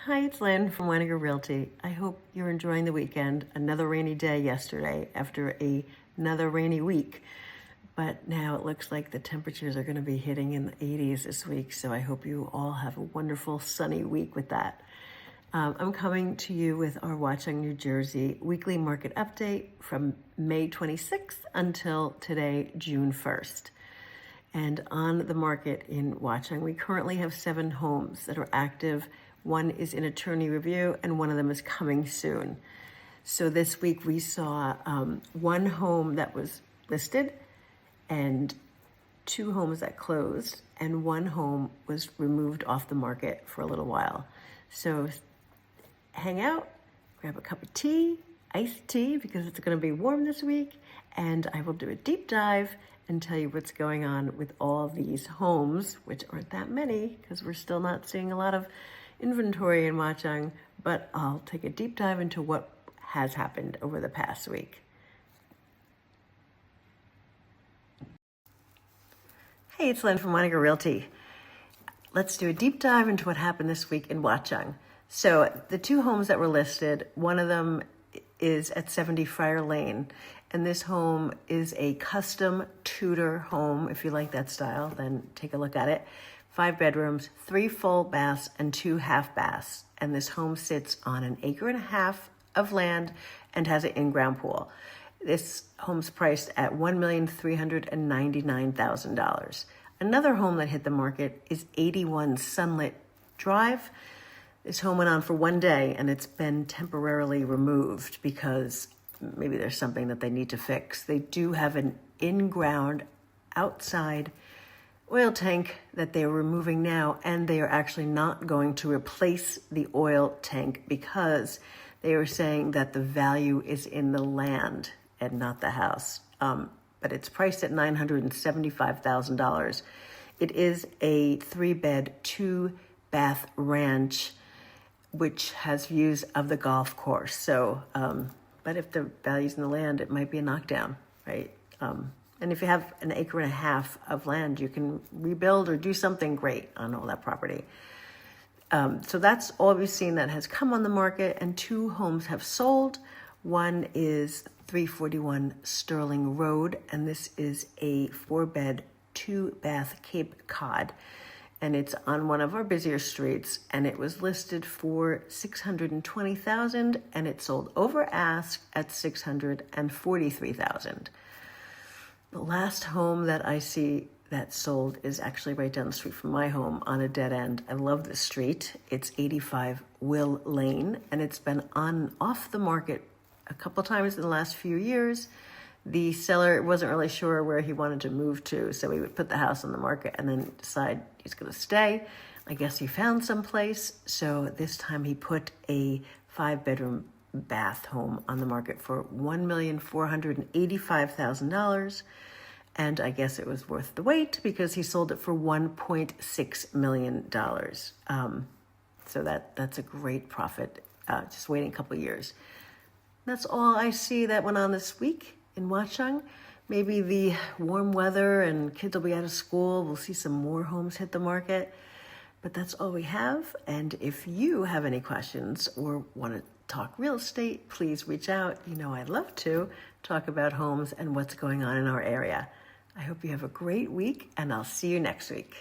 Hi, it's Lynn from Watchung Realty. I hope you're enjoying the weekend. Another rainy day yesterday after another rainy week. But now it looks like the temperatures are going to be hitting in the 80s this week. So I hope you all have a wonderful sunny week with that. I'm coming to you with our Watchung, New Jersey weekly market update from May 26th until today, June 1st. And on the market in Watchung, we currently have 7 homes that are active. One is in attorney review and one of them is coming soon. So this week we saw one home that was listed and 2 homes that closed, and 1 home was removed off the market for a little while. So hang out, grab a cup of tea, iced tea, because it's going to be warm this week, and I will do a deep dive and tell you what's going on with all these homes, which aren't that many because we're still not seeing a lot of inventory in Watchung, but I'll take a deep dive into what has happened over the past week. Hey, it's Lynn from Watchung Realty. Let's do a deep dive into what happened this week in Watchung. So the 2 homes that were listed, one of them is at 70 Friar Lane, and this home is a custom Tudor home. If you like that style, then take a look at it. 5 bedrooms, 3 full baths, and 2 half baths. And this home sits on an 1.5 acres of land and has an in-ground pool. This home's priced at $1,399,000. Another home that hit the market is 81 Sunlit Drive. This home went on for 1 day and it's been temporarily removed because maybe there's something that they need to fix. They do have an in-ground outside oil tank that they are removing now, and they are actually not going to replace the oil tank because they are saying that the value is in the land and not the house. But it's priced at $975,000. It is a 3-bed, 2-bath ranch, which has views of the golf course. So, but if the value's in the land, it might be a knockdown, right? And if you have an 1.5 acres of land, you can rebuild or do something great on all that property. So that's all we've seen that has come on the market, and 2 homes have sold. One is 341 Sterling Road, and this is a 4-bed, 2-bath Cape Cod. And it's on one of our busier streets, and it was listed for $620,000, and it sold over ask at $643,000. The last home that I see that sold is actually right down the street from my home on a dead end. I love this street. It's 85 Will Lane, and it's been off the market a couple times in the last few years. The seller wasn't really sure where he wanted to move to, so he would put the house on the market and then decide he's going to stay. I guess he found some place, so this time he put a 5-bedroom bath home on the market for $1,485,000, and I guess it was worth the wait because he sold it for $1.6 million. So that's a great profit, just waiting a couple of years. That's all I see that went on this week in Watchung. Maybe the warm weather and kids will be out of school. We'll see some more homes hit the market, but that's all we have. And if you have any questions or want to talk real estate, please reach out. You know I'd love to talk about homes and what's going on in our area. I hope you have a great week, and I'll see you next week.